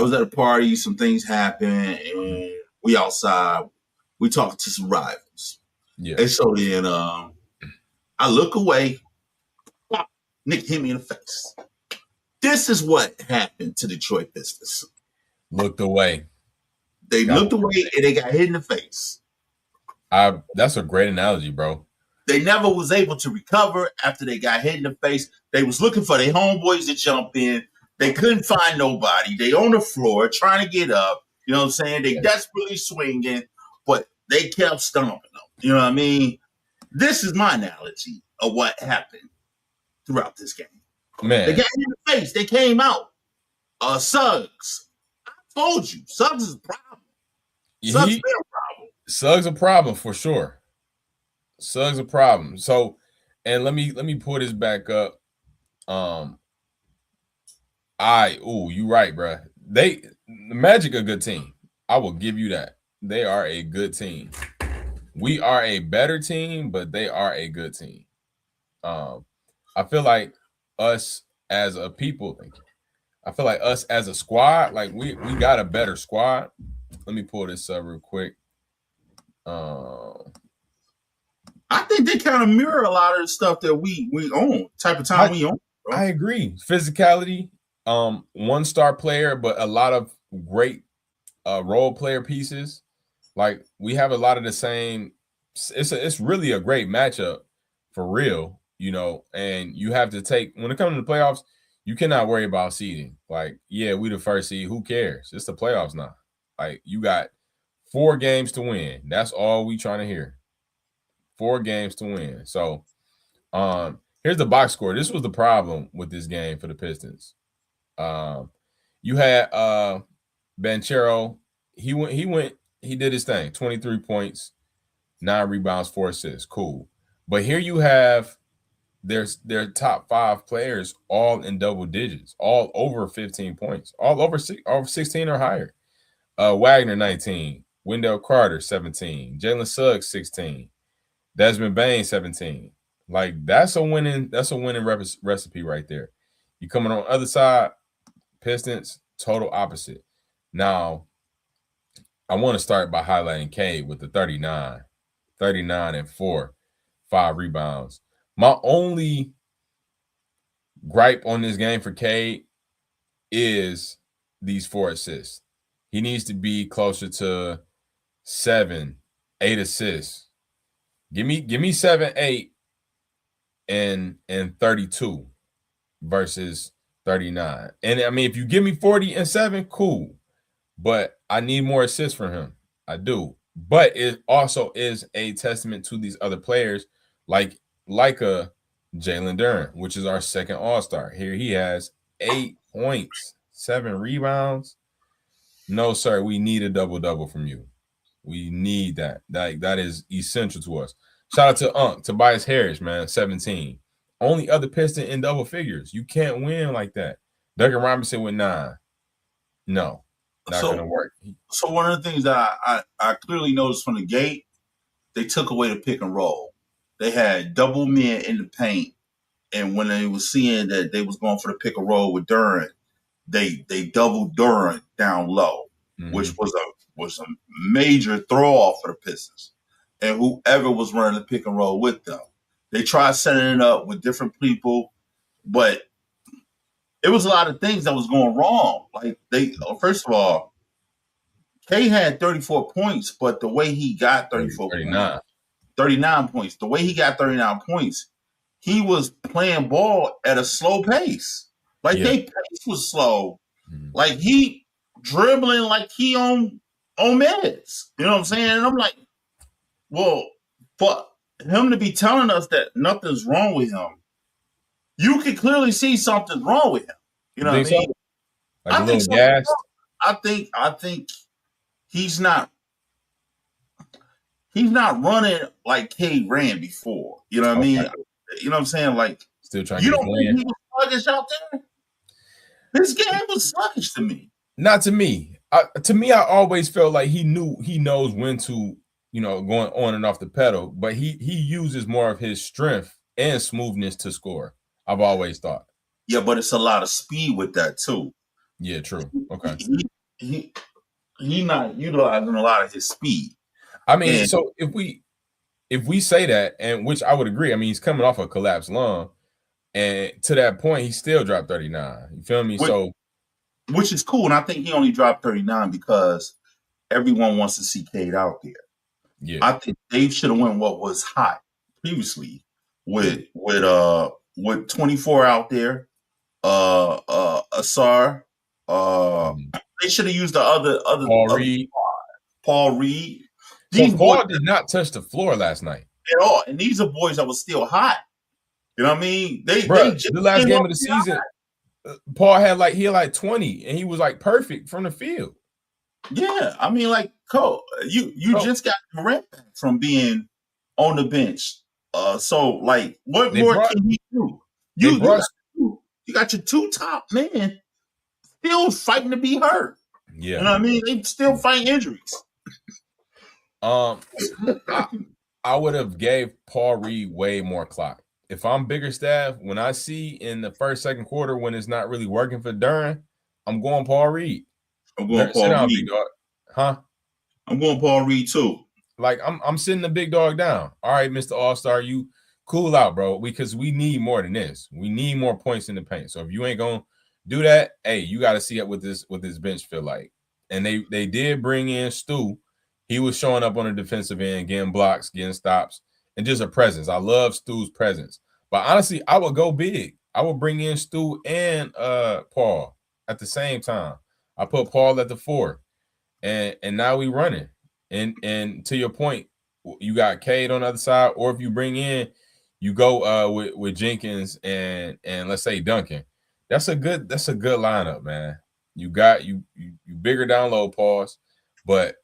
was at a party. Some things happened, and we outside. We talking to some rivals. Yeah. And so then I look away. Nick hit me in the face. This is what happened to Detroit Pistons. Looked away. They looked away and they got hit in the face. That's a great analogy, bro. They never was able to recover after they got hit in the face. They was looking for their homeboys to jump in. They couldn't find nobody. They on the floor trying to get up. You know what I'm saying? They desperately swinging, but they kept stomping them. You know what I mean? This is my analogy of what happened throughout this game. Man. They got hit in the face. They came out. Suggs. I told you. Suggs is a problem. Suggs been a problem. Suggs a problem for sure. Suggs a problem. So, and let me pull this back up. You right, bro. The Magic a good team. I will give you that. They are a good team. We are a better team, but they are a good team. I feel like us as a people, I feel like us as a squad, like we got a better squad. Let me pull this up real quick. I think they kind of mirror a lot of the stuff that we own, type of time we own. Bro. I agree. Physicality, one-star player, but a lot of great role player pieces. Like we have a lot of the same it's really a great matchup for real, and you have to take when it comes to the playoffs, you cannot worry about seeding. Like, yeah, we the first seed. Who cares? It's the playoffs now. Like, you got 4 games to win. That's all we trying to hear. 4 games to win. So, here's the box score. This was the problem with this game for the Pistons. You had Banchero. He did his thing. 23 points, 9 rebounds, 4 assists. Cool. But here you have their top 5 players all in double digits, all over 15 points, all over 16 or higher. Wagner 19, Wendell Carter 17, Jalen Suggs 16, Desmond Bain 17. Like, that's a winning recipe right there. You coming on the other side, Pistons, total opposite. Now, I want to start by highlighting Cade with the 39 and 4, 5 rebounds. My only gripe on this game for Cade is these 4 assists. He needs to be closer to 7, 8 assists. Give me 7, 8 and 32 versus 39. And I mean, if you give me 40 and 7, cool. But I need more assists from him. I do. But it also is a testament to these other players, like a Jalen Duren, which is our second All-Star. Here he has 8 points, 7 rebounds. No, sir, we need a double-double from you. We need that. That is essential to us. Shout out to Tobias Harris, man, 17. Only other Piston in double figures. You can't win like that. Duncan Robinson with 9. No, not going to work. So one of the things that I clearly noticed from the gate, they took away the pick and roll. They had double men in the paint, and when they were seeing that they was going for the pick and roll with Duren, they doubled Duren down low, which was a major throw off for the Pistons. And whoever was running the pick and roll with them, they tried setting it up with different people, but it was a lot of things that was going wrong. Like, first of all, K had 34 points, but the way he got 39 points, the way he got 39 points, he was playing ball at a slow pace. Like, their pace was slow. Like, he dribbling like he on meds. You know what I'm saying? And I'm like, well, for him to be telling us that nothing's wrong with him, you can clearly see something's wrong with him. You know what I mean? So? Like, I think gassed. I think he's not running like Cade ran before. You know what I mean? You know what I'm saying? Like, still trying. You don't think he was sluggish out there? This game was sluggish to me. Not to me. I always felt like he knows when to, going on and off the pedal, but he uses more of his strength and smoothness to score. I've always thought. Yeah, but it's a lot of speed with that too. Yeah, true. Okay. He not utilizing a lot of his speed. I mean, so if we say that, and which I would agree, I mean, he's coming off a collapsed lung, and to that point, he still dropped 39. You feel me? Which is cool, and I think he only dropped 39 because everyone wants to see Cade out there. Yeah, I think they should have went what was hot previously with 24 out there. Asar. They should have used the other Paul Reed. Paul did not touch the floor last night at all, and these are boys that were still hot. You know what I mean? They the last game of the season, Paul had like 20, and he was like perfect from the field. Yeah, I mean, like, Cole, you just got Durant from being on the bench. So like, what more can he do? You got your 2 top men still fighting to be hurt. Yeah, you know what I mean? They still fighting injuries. I would have gave Paul Reed way more clock. If I'm Biggerstaff, when I see in the first, second quarter when it's not really working for Duren, I'm going Paul Reed. I'm going Paul Reed. Huh? I'm going Paul Reed too. Like, I'm sitting the big dog down. All right, Mr. All-Star, you cool out, bro, because we need more than this. We need more points in the paint. So if you ain't gonna do that, hey, you got to see what this bench feel like. And they did bring in Stu. He was showing up on the defensive end, getting blocks, getting stops, and just a presence. I love Stu's presence. But honestly, I would go big. I would bring in Stu and Paul at the same time. I put Paul at the 4, and now we running. And to your point, you got Cade on the other side, or if you bring in, you go with Jenkins and let's say Duncan. That's a good lineup, man. You got you bigger down low, pause, but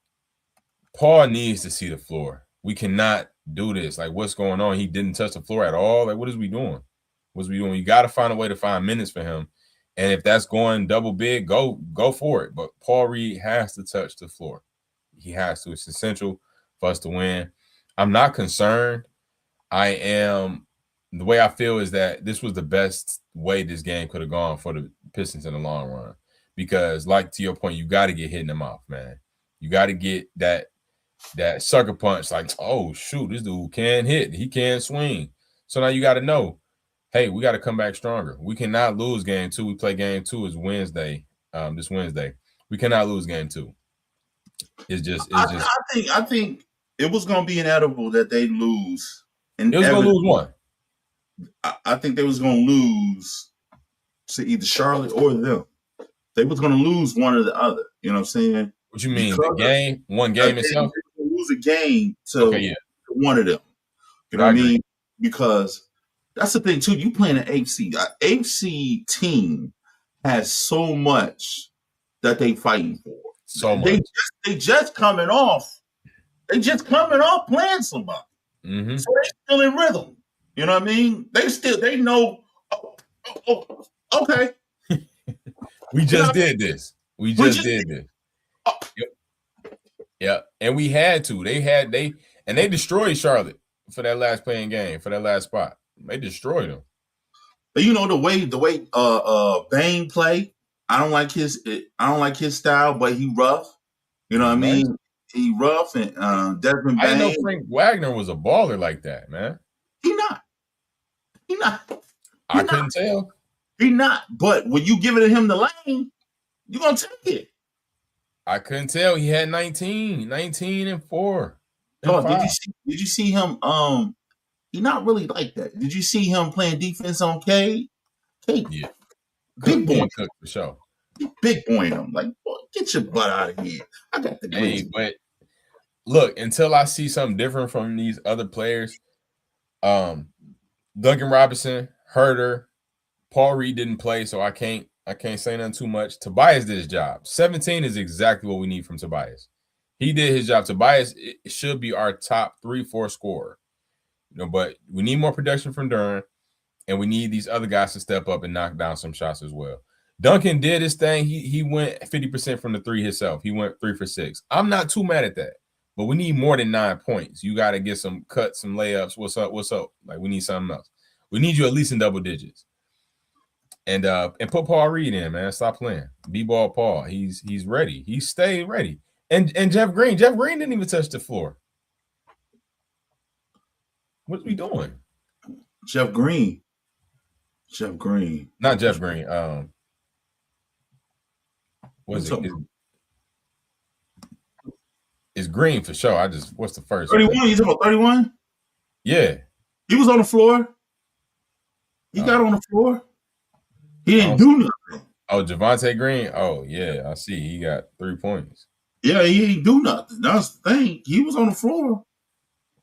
Paul needs to see the floor. We cannot do this. Like, what's going on? He didn't touch the floor at all. Like, what is we doing? What's we doing? You got to find a way to find minutes for him. And if that's going double big, go for it. But Paul Reed has to touch the floor. He has to. It's essential for us to win. I'm not concerned. I am. The way I feel is that this was the best way this game could have gone for the Pistons in the long run. Because, like, to your point, you got to get hit in the mouth, man. You got to get that sucker punch, like, oh, shoot, this dude can hit. He can swing. So now you got to know, hey, we got to come back stronger. We cannot lose game 2. We play game 2 is Wednesday, this Wednesday. We cannot lose game 2. I think it was going to be inevitable that they lose. And it was going to lose one. I think they was going to lose to either Charlotte or them. They was going to lose one or the other. You know what I'm saying? What you mean? The game? One game itself? Lose a game to one of them. You know what I mean? Because that's the thing, too. You playing an AFC. An AFC team has so much that they fighting for. So much. They just coming off. They just coming off playing somebody. Mm-hmm. So they still in rhythm. You know what I mean? They know, okay. We just did this. We just did this. Yep. And we had to. They destroyed Charlotte for that last playing game, for that last spot. They destroyed them. But you know the way Bane play, I don't like his style, but he rough. You know what I mean? He rough, and Desmond Bane. I didn't know Frank Wagner was a baller like that, man. He not. I couldn't tell. He not. But when you give it to him the lane, you're gonna take it. I couldn't tell. He had 19 and 4. Did you see him? He not really like that. Did you see him playing defense on Cade? Yeah. Big boy Cook for sure. Big boy him. Like, boy, get your butt out of here. I got the green. Hey, but look, until I see something different from these other players, Duncan Robinson, Herter, Paul Reed didn't play, so I can't say nothing too much. Tobias did his job. 17 is exactly what we need from Tobias. He did his job. Tobias should be our top 3-4 scorer. But we need more production from Duren, and we need these other guys to step up and knock down some shots as well. Duncan did his thing. He went 50% from the 3 himself. He went 3 for 6. I'm not too mad at that. But we need more than 9 points. You got to get some cuts, some layups. What's up? Like, we need something else. We need you at least in double digits. And put Paul Reed in, man. Stop playing. B-ball Paul. He's ready. He stayed ready. And Jeff Green didn't even touch the floor. What's we doing? Jeff Green. Not Jeff Green. What's it? It's Green for sure. What's the first? 31. You talking about 31? Yeah. He was on the floor. He got on the floor. He didn't do nothing. Oh, Javonte Green. Oh, yeah. I see. He got 3 points. Yeah, he didn't do nothing. That's the thing. He was on the floor.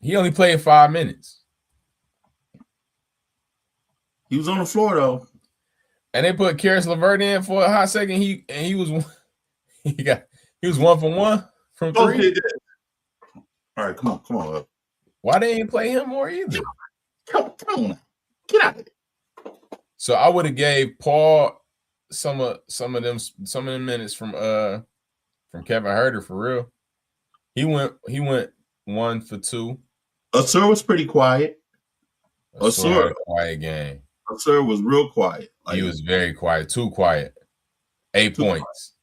He only played 5 minutes. He was on the floor though. And they put Karis LeVert in for a hot second. He was 1 for 1 from 3. Okay, all right, come on. Why they ain't play him more either? Come on. Get out of it. So I would have gave Paul some of them minutes from Kevin Huerter for real. He went 1 for 2. Ausar was pretty quiet. Ausar quiet game. Ausar was real quiet. He was very quiet, too quiet. 8 points.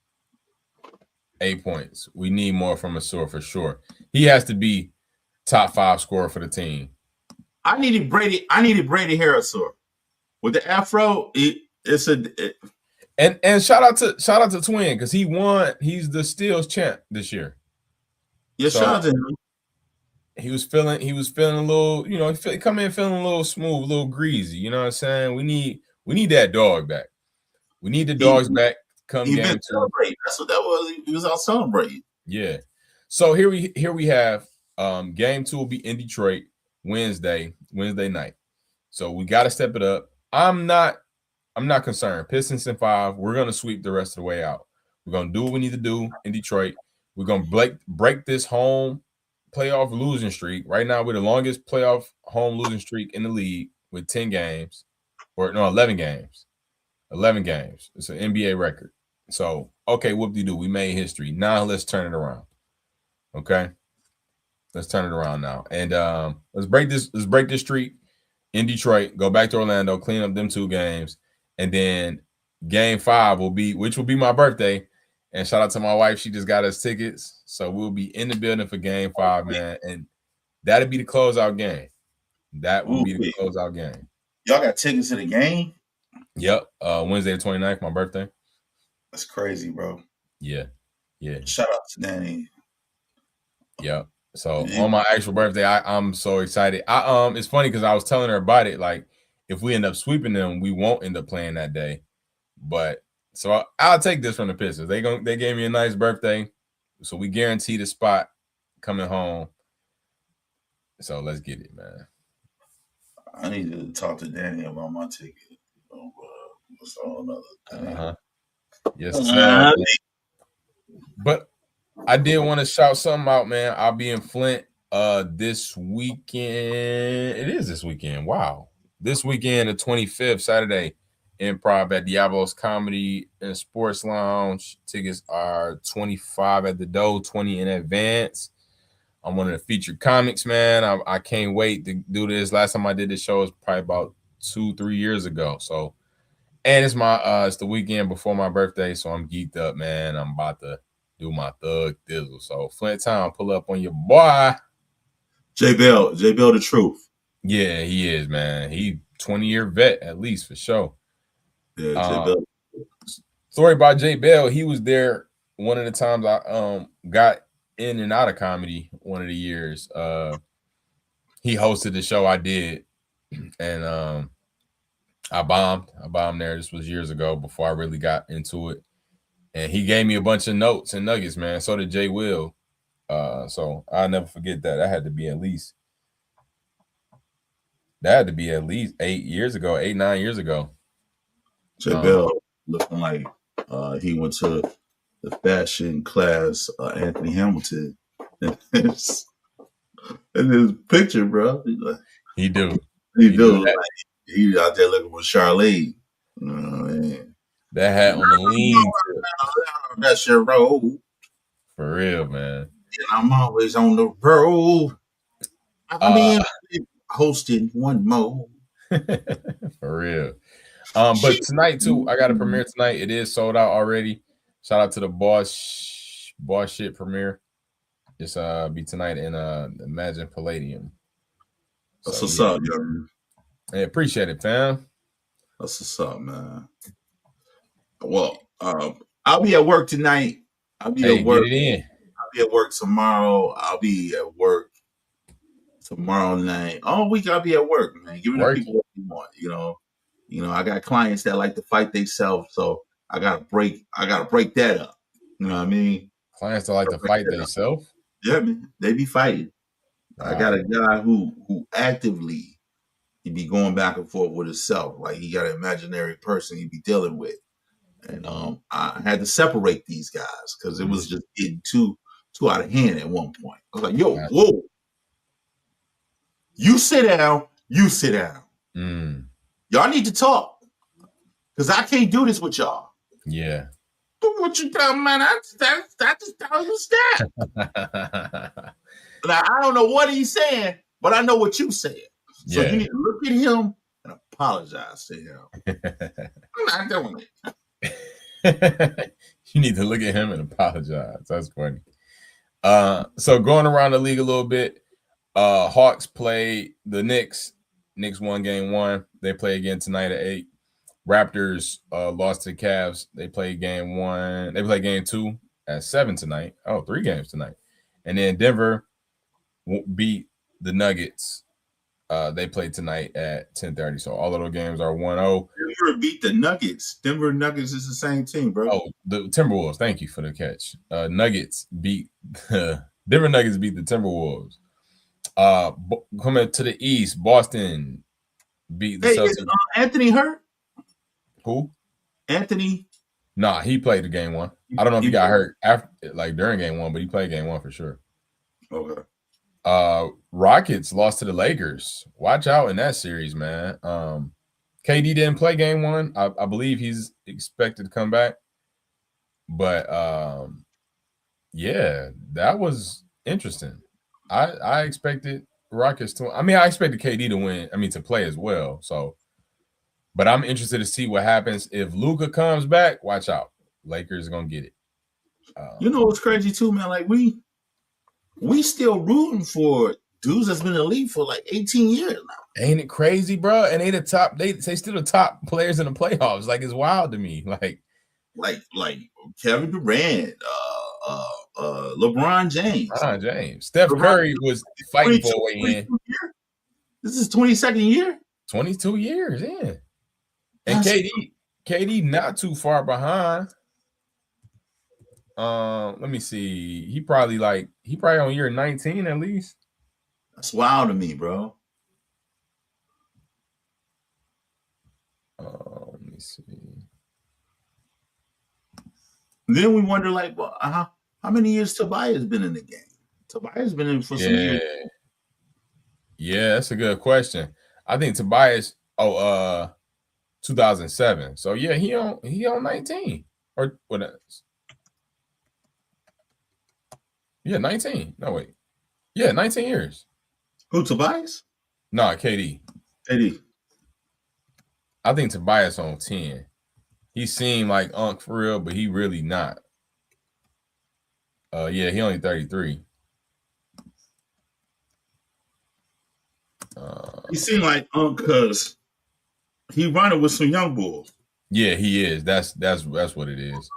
8 points. We need more from Ausar for sure. He has to be top 5 scorer for the team. I needed Brady Harrisor. With the afro, and shout out to Twin because he won. He's the steals champ this year. Yeah, So shout out to him. he was feeling a little, come in feeling a little smooth, a little greasy. You know what I'm saying? We need that dog back. We need the dogs back. Come He been game 2. celebrating. That's what that was. He was out celebrating. Yeah. So here we have game 2 will be in Detroit Wednesday night. So we got to step it up. I'm not concerned. Pistons in 5. We're gonna sweep the rest of the way out. We're gonna do what we need to do in Detroit. We're gonna break this home playoff losing streak. Right now, we're the longest playoff home losing streak in the league with 10 games, or no, 11 games. 11 games. It's an NBA record. So, okay, whoop-de-doo. We made history. Now let's turn it around. Okay? Let's turn it around now. And let's break this streak in Detroit, go back to Orlando, clean up them 2 games. And then game 5 will be my birthday. And shout out to my wife. She just got us tickets. So we'll be in the building for game 5, man. And that'll be the closeout game. That will be the closeout game. Y'all got tickets to the game? Yep. Wednesday the 29th, my birthday. That's crazy, bro. Yeah. Shout out to Danny. Yep. So on my actual birthday, I'm so excited. It's funny because I was telling her about it. Like, if we end up sweeping them, we won't end up playing that day. But so I'll take this from the Pistons. They gave me a nice birthday, so we guarantee the spot coming home. So let's get it, man. I need to talk to Danny about my ticket. What's all another thing? Yes, sir. But I did want to shout something out, man. I'll be in Flint this weekend. It is this weekend. Wow. This weekend, the 25th, Saturday, Improv at Diablo's Comedy and Sports Lounge. Tickets are $25 at the door, $20 in advance. I'm one of the featured comics, man. I can't wait to do this. Last time I did this show was probably about 2-3 years ago. So, and it's it's the weekend before my birthday, so I'm geeked up, man. I'm about to do my thug thizzle. So Flint Town, pull up on your boy. J Bell the truth. Yeah, he is, man. He 20-year vet at least for sure. Yeah, J Bell. Story about J Bell. He was there one of the times I got in and out of comedy one of the years. He hosted the show I did, and I bombed there. This was years ago before I really got into it. And he gave me a bunch of notes and nuggets, man. So did Jay Will. So I'll never forget that. That had to be at least 8, 9 years ago. J Bell looking like he went to the fashion class, Anthony Hamilton. In his picture, bro. He do. He out there looking with Charlene. Man. That hat on the lean. That's your road. For real, man. And I'm always on the road. I'm hosting one more. For real. But tonight too, I got a premiere tonight. It is sold out already. Shout out to the boss shit premiere. It's be tonight in Imagine Palladium. That's what's up, yo. Hey, appreciate it, fam. That's what's up, man. Well, I'll be at work tonight. I'll be at work. Get it in. I'll be at work tomorrow. I'll be at work tomorrow night. All week I'll be at work, man. Giving the people what they want. You know, I got clients that like to fight themselves, so I gotta break that up. You know what I mean? Clients that like to fight themselves? Yeah, man. They be fighting. Wow. I got a guy who actively he be going back and forth with himself. Like he got an imaginary person he be dealing with. And I had to separate these guys because it was just getting too out of hand at one point. I was like, yo, whoa. You sit down. Y'all need to talk. Because I can't do this with y'all. Yeah. What you talking about? I just thought you stop. Now, I don't know what he's saying, but I know what you said. So you need to look at him and apologize to him. I'm not doing it. You need to look at him and apologize. That's funny. So going around the league a little bit, Hawks played the Knicks. Knicks won game 1. They play again tonight at 8. Raptors lost to the Cavs. They play game 1. They play game 2 at 7 tonight. 3 games tonight. And then Denver beat the Nuggets. They play tonight at 10:30. So all of those games are 1-0. Denver beat the Nuggets. Denver Nuggets is the same team, bro. Oh, the Timberwolves. Thank you for the catch. Nuggets beat Denver Nuggets beat the Timberwolves. Coming to the East, Boston beat the Celtics. Is Anthony hurt? Who? Anthony? Nah, he played the game one. I don't know if he got hurt after, like during game one, but he played game one for sure. Okay. Rockets lost to the Lakers. Watch out in that series, man. KD didn't play game one. I believe he's expected to come back. But yeah, that was interesting. I expected Rockets to. I expected KD to win. To play as well. So, but I'm interested to see what happens if Luka comes back. Watch out, Lakers are gonna get it. You know what's crazy too, man? Like we still rooting for dudes that's been in the league for like 18 years now. Ain't it crazy, bro? And they still the top players in the playoffs. Like it's wild to me. Like Kevin Durant, LeBron James. Steph Curry was fighting for a way in. This is 22nd year? 22 years in. And KD not too far behind. Let me see. He probably on year 19 at least. That's wild to me, bro. Let me see. Then we wonder, like, well, how many years Tobias been in the game? Tobias been in for some years. Yeah, that's a good question. I think Tobias, 2007. So yeah, he on 19 or what? Yeah, 19. No wait. Yeah, 19 years. Who, Tobias? Nah, KD. I think Tobias on 10. He seemed like Unc for real, but he really not. Yeah, he only 33. He seemed like Unc because he running with some young bulls. Yeah, he is. That's what it is.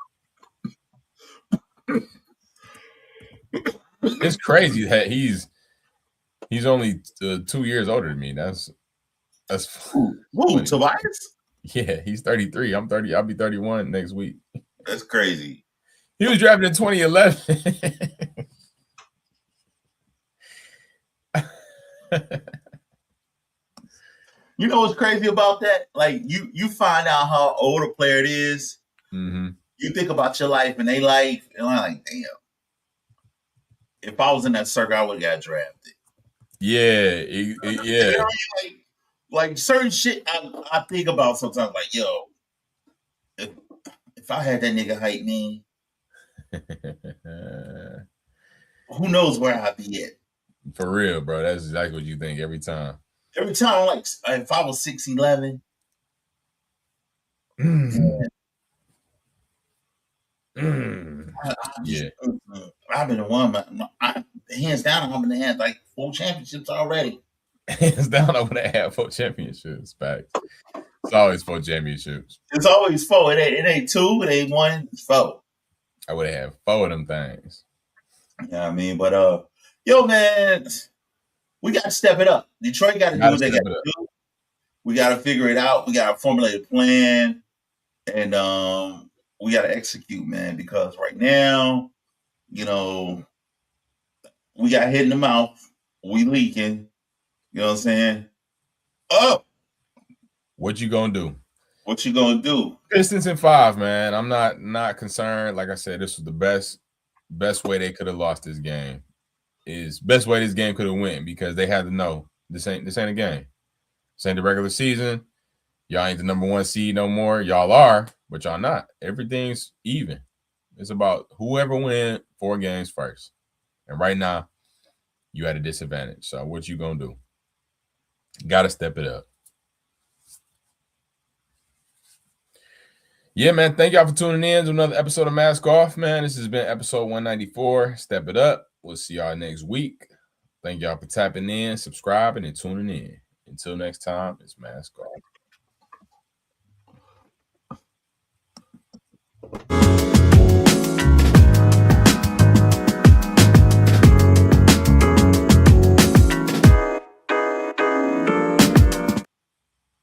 It's crazy that he's only 2 years older than me. That's Whoa, Tobias? Yeah, he's 33. I'm 30. I'll be 31 next week. That's crazy. He was drafted in 2011. You know what's crazy about that? Like you find out how old a player it is. Mm-hmm. You think about your life and their life, and I'm like, damn. If I was in that circle, I would have got drafted. Yeah, yeah. You know, like certain shit I think about sometimes, like, yo, if I had that nigga height, man, who knows where I'd be at? For real, bro. That's exactly what you think every time. Every time, like, if I was 6'11", yeah, I've been the one. Hands down, I'm gonna have like 4 championships already. Hands down, I would have had 4 championships. Facts. It's always 4 championships. It's always 4. It ain't 2. It ain't 1. It's 4. I would have had 4 of them things. Yeah, I mean, but yo, man, we got to step it up. Detroit got to do what they got to do. We got to figure it out. We got to formulate a plan, and we got to execute, man. Because right now, you know, we got hit in the mouth. We leaking. You know what I'm saying? Oh, what you gonna do? What you gonna do? Pistons in 5, man. I'm not concerned. Like I said, this was the best way they could have lost this game. Is best way this game could have went, because they had to know this ain't a game. This ain't the regular season. Y'all ain't the number 1 seed no more. Y'all are, but y'all not. Everything's even. It's about whoever win 4 games first. And right now, you at a disadvantage. So what you gonna do? Got to step it up. Yeah, man. Thank y'all for tuning in to another episode of Mask Off, man. This has been episode 194. Step it up. We'll see y'all next week. Thank y'all for tapping in, subscribing, and tuning in. Until next time, it's Mask Off.